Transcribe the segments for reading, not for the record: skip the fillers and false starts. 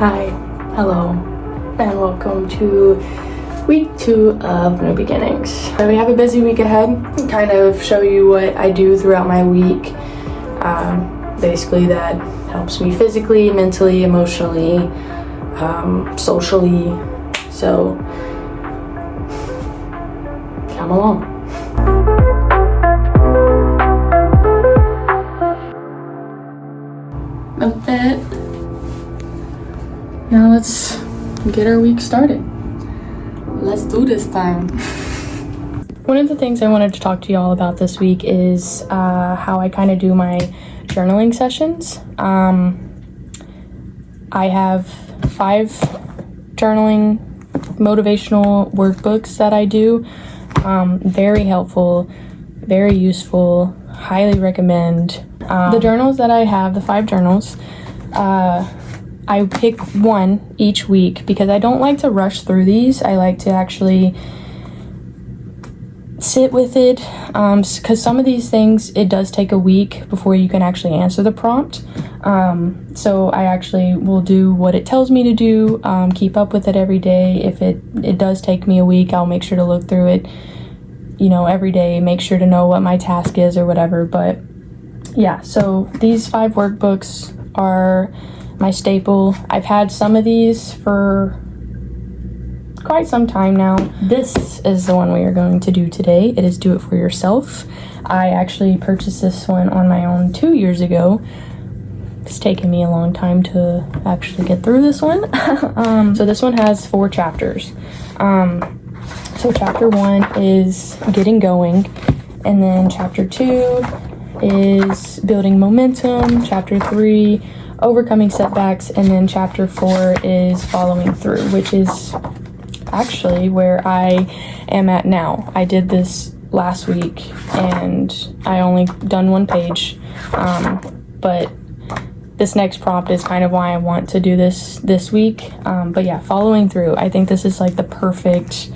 Hi, hello, and welcome to week 2 of New Beginnings. So we have a busy week ahead, kind of show you what I do throughout my week. Basically that helps me physically, mentally, emotionally, socially, so come along. That's it. Now let's get our week started. Let's do this time. One of the things I wanted to talk to y'all about this week is how I kind of do my journaling sessions. I have 5 journaling motivational workbooks that I do. Very helpful, very useful, highly recommend. The journals that I have, the 5 journals, I pick one each week because I don't like to rush through these. I like to actually sit with it because some of these things, it does take a week before you can actually answer the prompt. So I actually will do what it tells me to do, keep up with it every day. If it does take me a week, I'll make sure to look through it, every day, make sure to know what my task is or whatever. But yeah, so these 5 workbooks are my staple. I've had some of these for quite some time now. This is the one we are going to do today. It is Do It For Yourself. I actually purchased this one on my own 2 years ago. It's taken me a long time to actually get through this one. So this one has 4 chapters. So chapter 1 is getting going, and then chapter 2 is building momentum, chapter 3 overcoming setbacks, and then chapter 4 is following through, which is actually where I am at now. I did this last week and I only done 1 page, but this next prompt is kind of why I want to do this week. But yeah, following through, I think this is like the perfect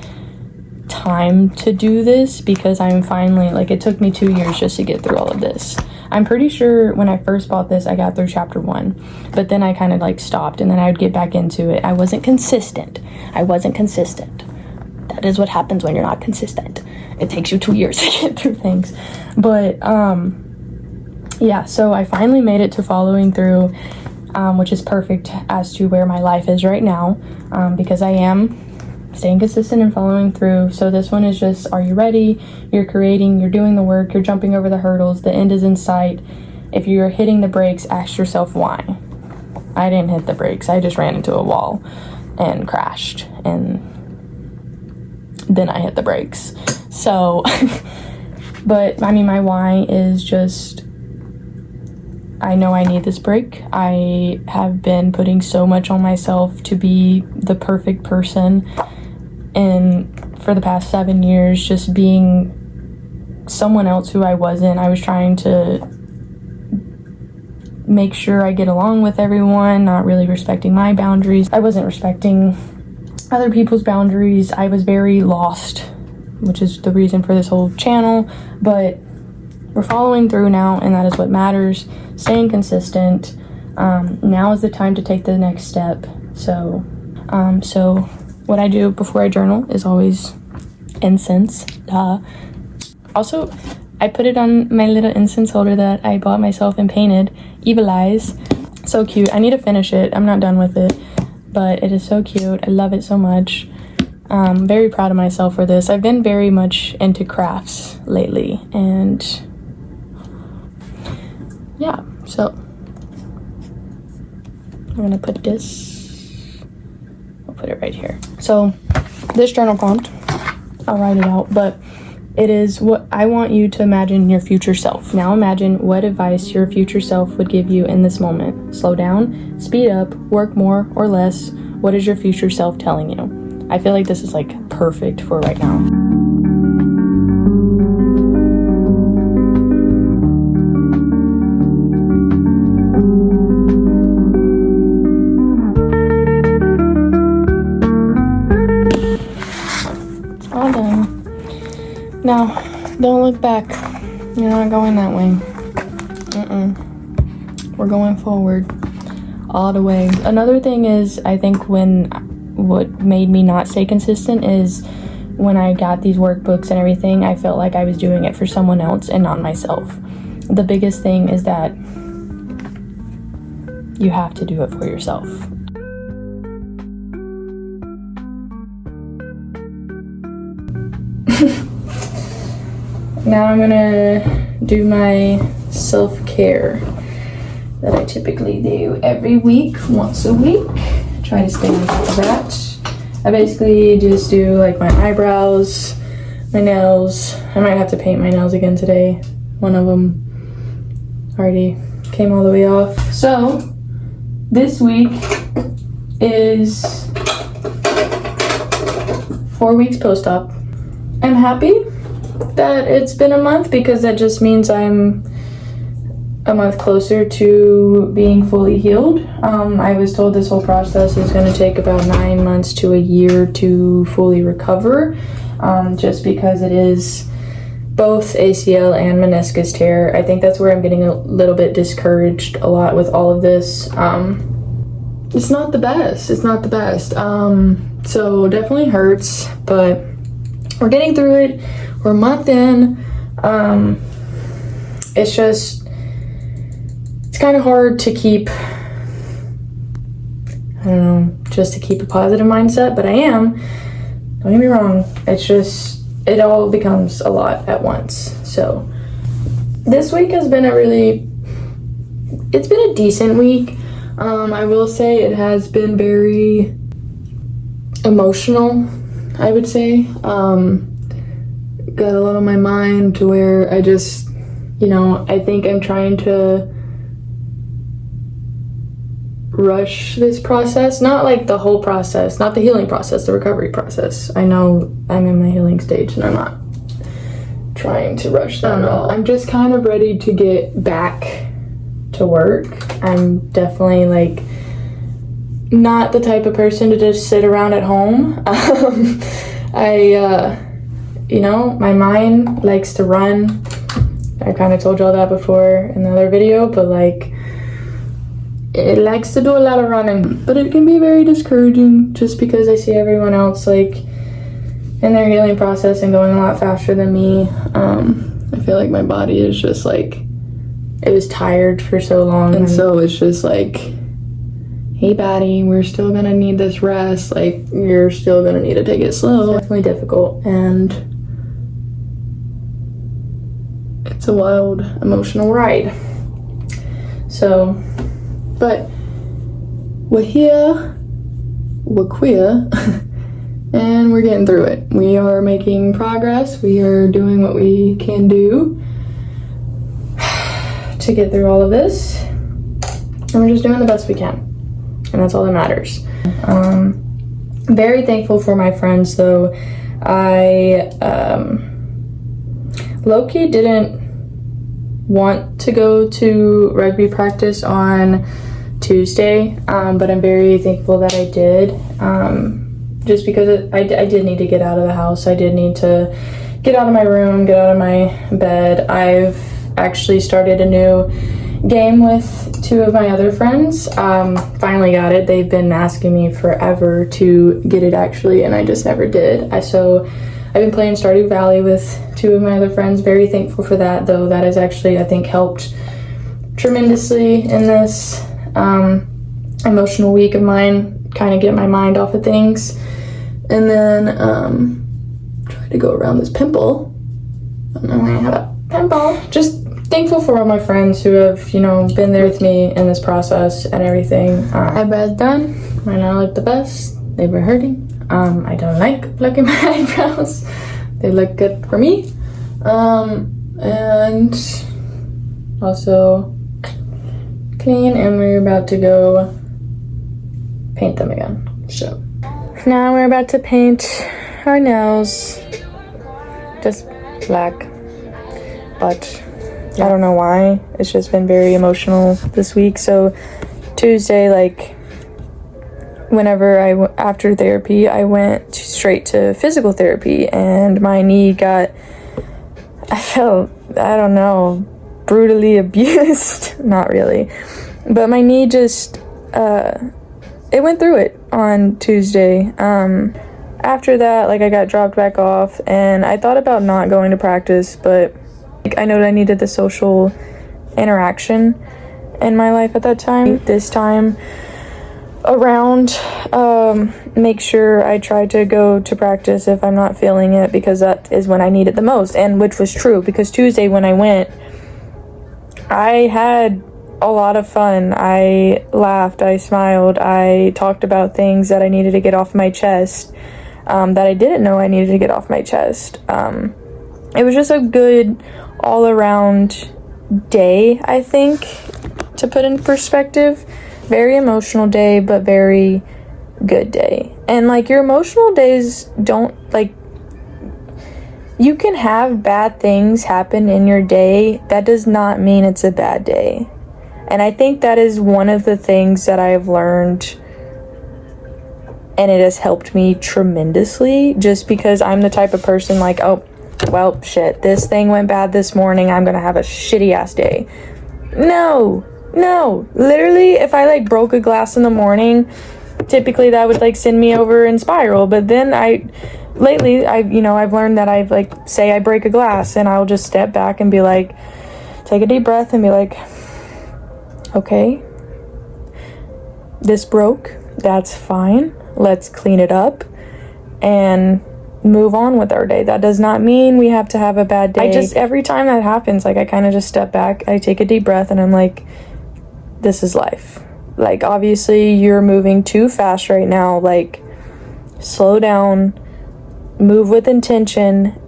time to do this because I'm finally, it took me 2 years just to get through all of this. I'm pretty sure when I first bought this, I got through chapter 1, but then I kind of stopped and then I would get back into it. I wasn't consistent. That is what happens when you're not consistent. It takes you 2 years to get through things. But yeah, so I finally made it to following through, which is perfect as to where my life is right now, because I am staying consistent and following through. So this one is just, are you ready? You're creating, you're doing the work, you're jumping over the hurdles, the end is in sight. If you're hitting the brakes, ask yourself why. I didn't hit the brakes. I just ran into a wall and crashed, and then I hit the brakes. So, but I mean, my why is just, I know I need this break. I have been putting so much on myself to be the perfect person. And for the past 7 years, just being someone else who I wasn't. I was trying to make sure I get along with everyone, not really respecting my boundaries. I wasn't respecting other people's boundaries. I was very lost, which is the reason for this whole channel. But we're following through now, and that is what matters. Staying consistent. Now is the time to take the next step. So what I do before I journal is always incense. Also, I put it on my little incense holder that I bought myself and painted. Evil Eyes. So cute. I need to finish it. I'm not done with it, but it is so cute. I love it so much. Very proud of myself for this. I've been very much into crafts lately, and yeah, so I'm gonna put this, I'll put it right here. So this journal prompt, I'll write it out, but it is what I want you to imagine your future self. Now imagine what advice your future self would give you in this moment. Slow down, speed up, work more or less. What is your future self telling you? I feel like this is perfect for right now. All done. Now, don't look back. You're not going that way. We're going forward. all the way. Another thing is, I think what made me not stay consistent is when I got these workbooks and everything, I felt like I was doing it for someone else and not myself. The biggest thing is that you have to do it for yourself. Now I'm gonna do my self-care that I typically do every week, once a week. Try to stay on top of that. I basically just do like my eyebrows, my nails. I might have to paint my nails again today. One of them already came all the way off. So this week is 4 weeks post-op. I'm happy that it's been a month because that just means I'm a month closer to being fully healed. I was told this whole process is going to take about 9 months to a year to fully recover, just because it is both ACL and meniscus tear. I think that's where I'm getting a little bit discouraged a lot with all of this. It's not the best. It's not the best. So definitely hurts, but we're getting through it. We're a month in. It's just, it's kind of hard to keep, I don't know, just to keep a positive mindset, but I am. Don't get me wrong. It's just, it all becomes a lot at once. So this week has been it's been a decent week. I will say it has been very emotional, I would say. Got a lot on my mind to where I just, I think I'm trying to rush this process. Not like the whole process, not the healing process, the recovery process. I know I'm in my healing stage and I'm not trying to rush that at all. I'm just kind of ready to get back to work. I'm definitely like not the type of person to just sit around at home. My mind likes to run. I kind of told y'all that before in the other video, but like it likes to do a lot of running, but it can be very discouraging just because I see everyone else like in their healing process and going a lot faster than me. I feel like my body is just like, it was tired for so long, and so it's just like, hey body, we're still gonna need this rest, like you're still gonna need to take it slow. It's definitely difficult, and it's a wild emotional ride. So, but we're here, we're queer, and we're getting through it. We are making progress. We are doing what we can do to get through all of this, and we're just doing the best we can, and that's all that matters. Very thankful for my friends though. I low-key didn't want to go to rugby practice on Tuesday, but I'm very thankful that I did, just because I did need to get out of the house. I did need to get out of my room, get out of my bed. I've actually started a new game with 2 of my other friends. Finally got it. They've been asking me forever to get it actually, and I just never did. So I've been playing Stardew Valley with 2 of my other friends. Very thankful for that though. That has actually, I think, helped tremendously in this emotional week of mine, kind of get my mind off of things. And then try to go around this pimple. I don't know why I have a pimple. Just thankful for all my friends who have, been there with me in this process and everything. Eyebrows done. Right now I look the best. They were hurting. I don't like plucking my eyebrows. They look good for me. And also clean, and we're about to go paint them again. So now we're about to paint our nails. Just black. But I don't know why. It's just been very emotional this week. So Tuesday, like whenever after therapy, I went straight to physical therapy, and my knee got, I felt, I don't know, brutally abused. Not really. But my knee just, it went through it on Tuesday. After that, like, I got dropped back off, and I thought about not going to practice, but like, I know that I needed the social interaction in my life at that time. This time around, make sure I try to go to practice if I'm not feeling it, because that is when I need it the most, and which was true, because Tuesday when I went, I had a lot of fun. I laughed, I smiled, I talked about things that I needed to get off my chest, that I didn't know I needed to get off my chest. It was just a good all-around day, I think, to put in perspective. Very emotional day, but very good day. And like, your emotional days don't, like, you can have bad things happen in your day. That does not mean it's a bad day. And I think that is one of the things that I have learned, and it has helped me tremendously, just because I'm the type of person like, oh, well, shit, this thing went bad this morning, I'm gonna have a shitty ass day. No, literally, if I like broke a glass in the morning, typically that would like send me over in spiral. But then lately I've learned that I've like, say I break a glass, and I'll just step back and be like, take a deep breath and be like, okay, this broke, that's fine, let's clean it up and move on with our day. That does not mean we have to have a bad day. Every time that happens, like, I kind of just step back, I take a deep breath, and I'm like, this is life. Like, obviously you're moving too fast right now, like, slow down, move with intention,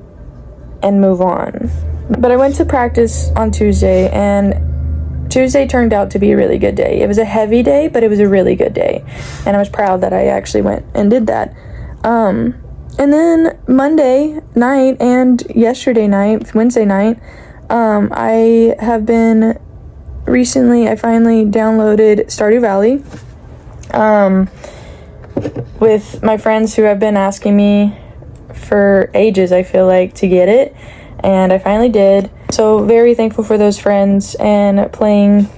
and move on. But I went to practice on Tuesday, and Tuesday turned out to be a really good day. It was a heavy day, but it was a really good day, and I was proud that I actually went and did that. And then Monday night and yesterday night, Wednesday night, I finally downloaded Stardew Valley with my friends who have been asking me for ages, I feel like, to get it, and I finally did. So very thankful for those friends and playing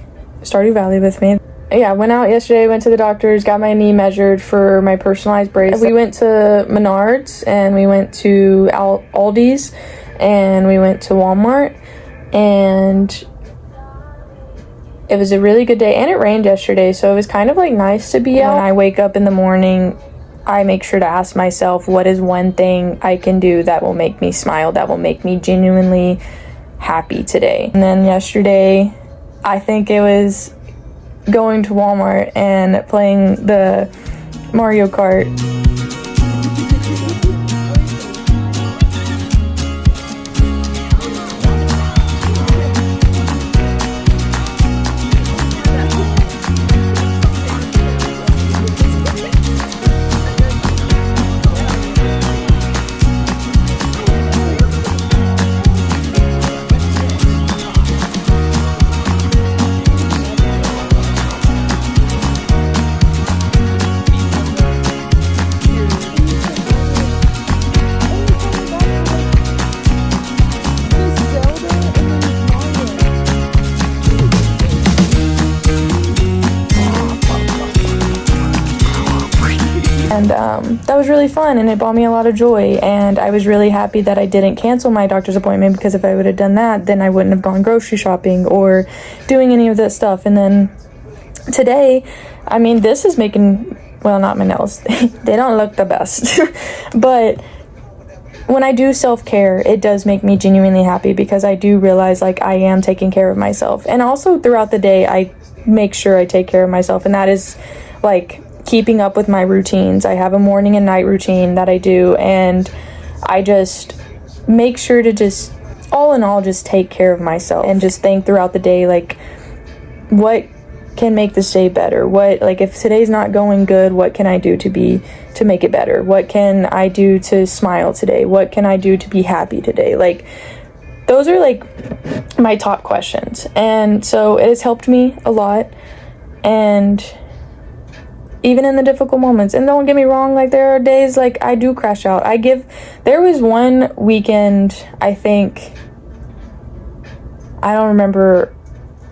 Stardew Valley with me. Yeah, went out yesterday, went to the doctor's, got my knee measured for my personalized brace. We went to Menards, and we went to Aldi's, and we went to Walmart, and it was a really good day, and it rained yesterday, so it was kind of like nice to be out. When I wake up in the morning, I make sure to ask myself, what is one thing I can do that will make me smile, that will make me genuinely happy today? And then yesterday, I think it was going to Walmart and playing the Mario Kart. And that was really fun, and it brought me a lot of joy, and I was really happy that I didn't cancel my doctor's appointment, because if I would have done that, then I wouldn't have gone grocery shopping or doing any of that stuff. And then today, I mean, this is making, well, not my nails, they don't look the best, but when I do self-care, it does make me genuinely happy, because I do realize, like, I am taking care of myself. And also throughout the day, I make sure I take care of myself, and that is like keeping up with my routines. I have a morning and night routine that I do, and I just make sure to just, all in all, just take care of myself, and just think throughout the day, like, what can make this day better? What, like, if today's not going good, what can I do to make it better? What can I do to smile today? What can I do to be happy today? Like, those are like my top questions, and so it has helped me a lot. And even in the difficult moments, and don't get me wrong, like, there are days like I do crash out. There was one weekend, I think, I don't remember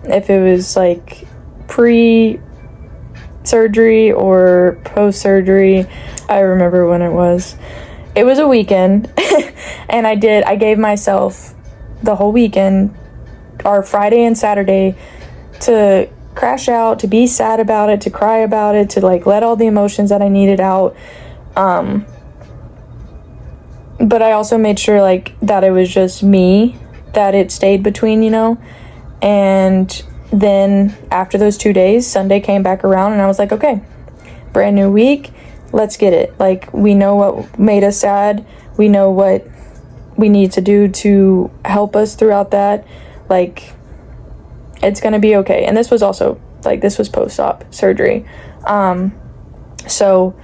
if it was like pre-summer surgery or post-surgery. I remember when it was. It was a weekend, and I gave myself the whole weekend, or Friday and Saturday, to crash out, to be sad about it, to cry about it, to like let all the emotions that I needed out. But I also made sure like that it was just me, that it stayed between, you know. And then after those 2 days, Sunday came back around and I was like, okay, brand new week, let's get it. Like, we know what made us sad. We know what we need to do to help us throughout that. Like, it's gonna be okay. And this was also, like, this was post-op surgery. So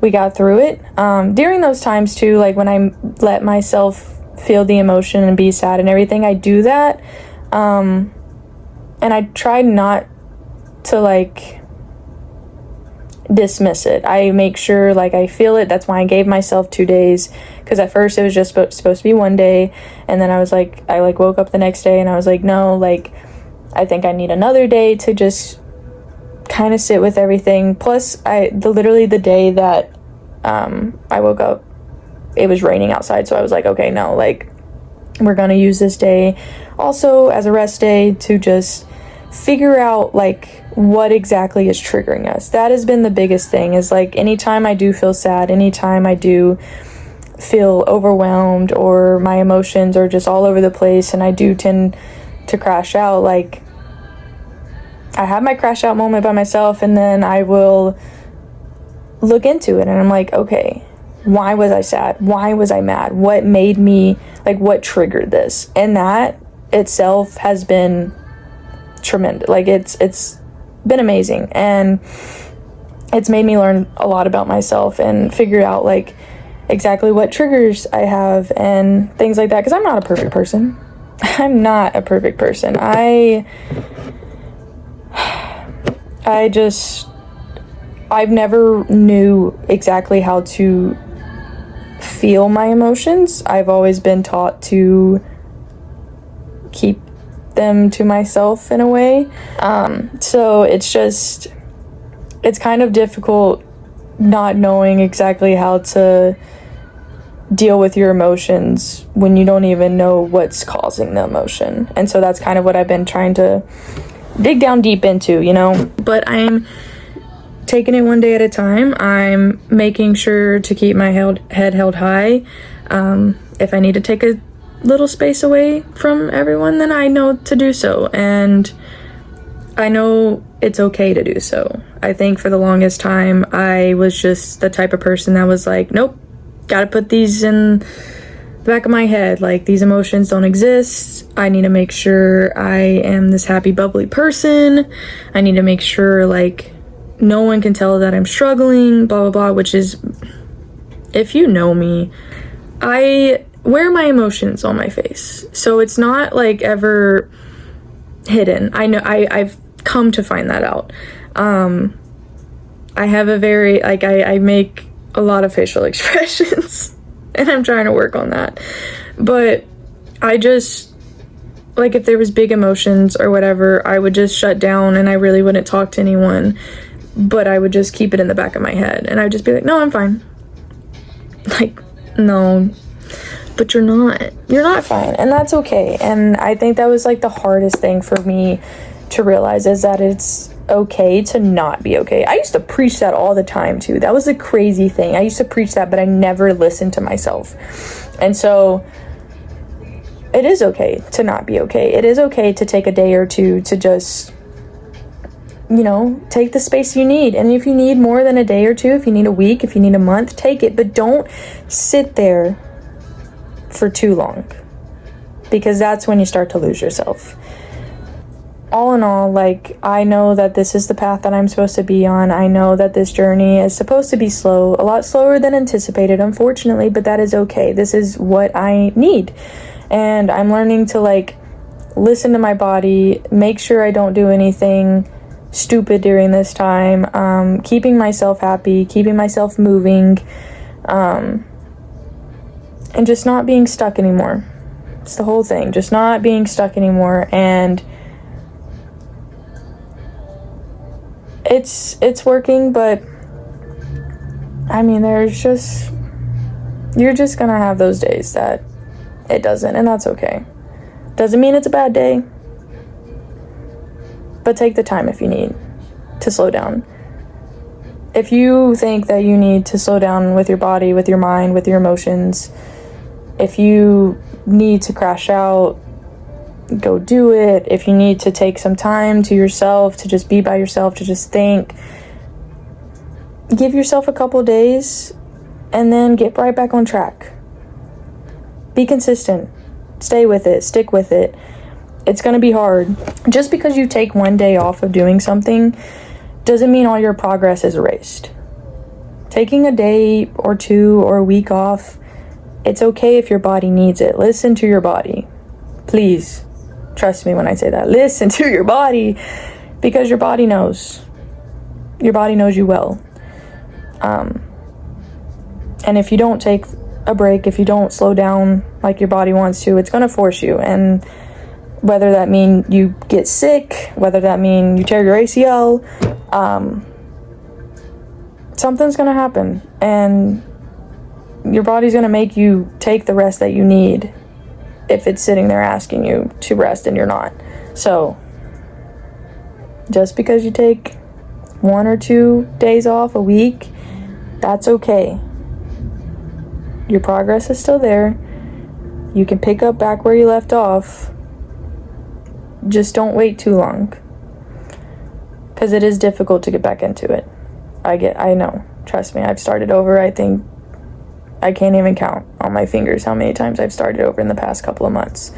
we got through it. During those times too, like when I let myself feel the emotion and be sad and everything, I do that. And I try not to like dismiss it. I make sure like I feel it. That's why I gave myself 2 days, because at first it was just supposed to be 1 day, and then I was like, I like woke up the next day and I was like, no, like I think I need another day to just kind of sit with everything. Plus literally the day that I woke up, it was raining outside, so I was like, okay, no, like we're gonna use this day also as a rest day to just figure out like what exactly is triggering us. That has been the biggest thing, is like anytime I do feel sad, anytime I do feel overwhelmed, or my emotions are just all over the place and I do tend to crash out, like I have my crash out moment by myself, and then I will look into it and I'm like, okay, why was I sad? Why was I mad? What made me, like, what triggered this? And that itself has been tremendous. Like, it's been amazing, and it's made me learn a lot about myself and figure out like exactly what triggers I have and things like that, because I'm not a perfect person. I'm not a perfect person. I've never knew exactly how to feel my emotions. I've always been taught to keep them to myself in a way. So it's kind of difficult not knowing exactly how to deal with your emotions when you don't even know what's causing the emotion. And so that's kind of what I've been trying to dig down deep into, you know. But I'm taking it 1 day at a time. I'm making sure to keep my head held high. If I need to take a little space away from everyone, then I know to do so, and I know it's okay to do so. I think for the longest time I was just the type of person that was like, nope, gotta put these in the back of my head, like these emotions don't exist. I need to make sure I am this happy bubbly person. I need to make sure like no one can tell that I'm struggling, blah blah blah, which is, if you know me, I wear my emotions on my face, so it's not like ever hidden. I know I've come to find that out. I have a very like I make a lot of facial expressions and I'm trying to work on that, but I just, like, if there was big emotions or whatever, I would just shut down and I really wouldn't talk to anyone, but I would just keep it in the back of my head and I'd just be like, no, I'm fine. Like, no, but you're not fine, and that's okay. And I think that was like the hardest thing for me to realize, is that it's okay to not be okay. I used to preach that all the time too. That was a crazy thing. I used to preach that, but I never listened to myself. And so it is okay to not be okay. It is okay to take a day or two to just, you know, take the space you need. And if you need more than a day or two, if you need a week, if you need a month, take it, but don't sit there for too long, because that's when you start to lose yourself. All in all, like, I know that this is the path that I'm supposed to be on. I know that this journey is supposed to be slow, a lot slower than anticipated, unfortunately, but that is okay. This is what I need. And I'm learning to, like, listen to my body, make sure I don't do anything stupid during this time, keeping myself happy, keeping myself moving, and just not being stuck anymore. It's the whole thing, just not being stuck anymore. And it's working, but I mean, you're just gonna have those days that it doesn't, and that's okay. Doesn't mean it's a bad day, but take the time if you need to slow down. If you think that you need to slow down with your body, with your mind, with your emotions, if you need to crash out, go do it. If you need to take some time to yourself, to just be by yourself, to just think, give yourself a couple days and then get right back on track. Be consistent. Stay with it. Stick with it. It's going to be hard. Just because you take one day off of doing something doesn't mean all your progress is erased. Taking a day or two or a week off, it's okay if your body needs it. Listen to your body. Please, trust me when I say that. Listen to your body, because your body knows. Your body knows you well. And if you don't take a break, if you don't slow down like your body wants to, it's going to force you. And whether that mean you get sick, whether that mean you tear your ACL, something's going to happen. And your body's going to make you take the rest that you need if it's sitting there asking you to rest and you're not. So just because you take 1 or 2 days off a week, that's okay. Your progress is still there. You can pick up back where you left off. Just don't wait too long, because it is difficult to get back into it. I know. Trust me, I've started over. I think I can't even count on my fingers how many times I've started over in the past couple of months.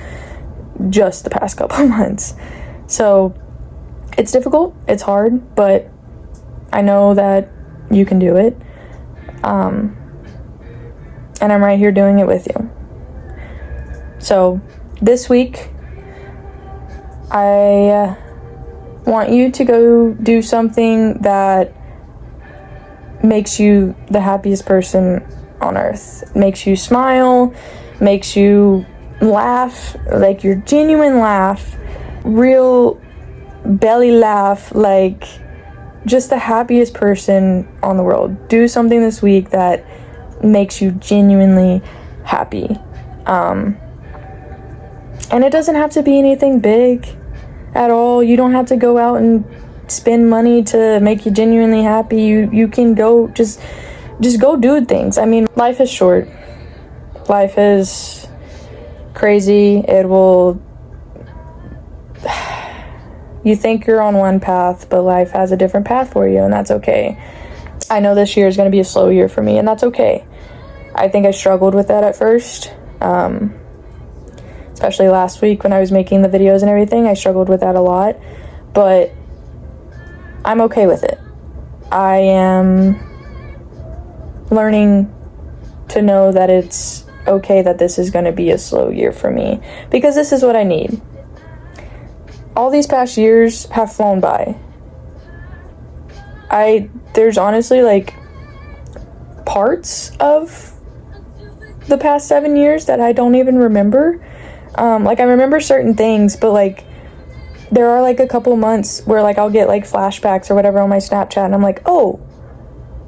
Just the past couple of months. So it's difficult. It's hard, but I know that you can do it. And I'm right here doing it with you. So this week, I want you to go do something that makes you the happiest person on earth. Makes you smile, makes you laugh, like your genuine laugh, real belly laugh, like just the happiest person on the world. Do something this week that makes you genuinely happy. And it doesn't have to be anything big at all. You don't have to go out and spend money to make you genuinely happy. You can go just go do things. I mean, life is short. Life is crazy. It will... You think you're on one path, but life has a different path for you, and that's okay. I know this year is going to be a slow year for me, and that's okay. I think I struggled with that at first. Especially last week when I was making the videos and everything, I struggled with that a lot, but I'm okay with it. I am learning to know that it's okay that this is going to be a slow year for me, because this is what I need. All these past years have flown by. There's honestly like parts of the past 7 years that I don't even remember. Like I remember certain things, but like there are like a couple months where like I'll get like flashbacks or whatever on my Snapchat, and I'm like, oh,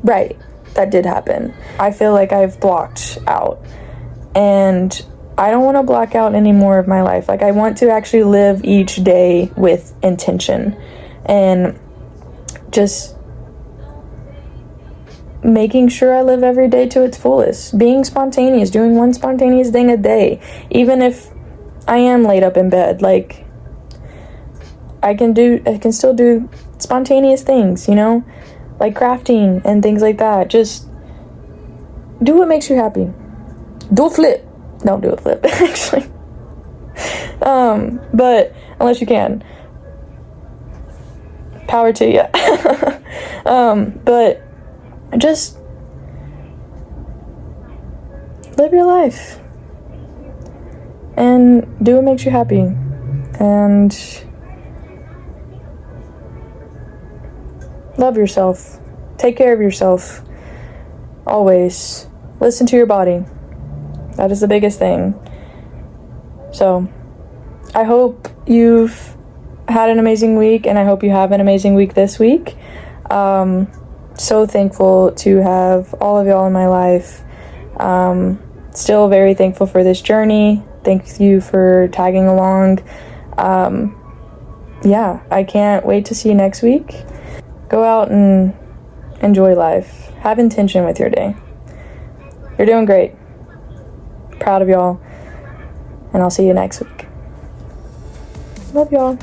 right, that did happen. I feel like I've blocked out, and I don't want to block out any more of my life. Like I want to actually live each day with intention and just making sure I live every day to its fullest. Being spontaneous, doing one spontaneous thing a day, even if I am laid up in bed. Like I can still do spontaneous things, you know, like crafting and things like that. Just do what makes you happy. Do a flip. Don't do a flip, actually. But unless you can, power to you. But just live your life and do what makes you happy, and love yourself. Take care of yourself. Always listen to your body. That is the biggest thing. So I hope you've had an amazing week, and I hope you have an amazing week this week. So thankful to have all of y'all in my life. Still very thankful for this journey. Thank you for tagging along. Yeah, I can't wait to see you next week. Go out and enjoy life. Have intention with your day. You're doing great. Proud of y'all. And I'll see you next week. Love y'all.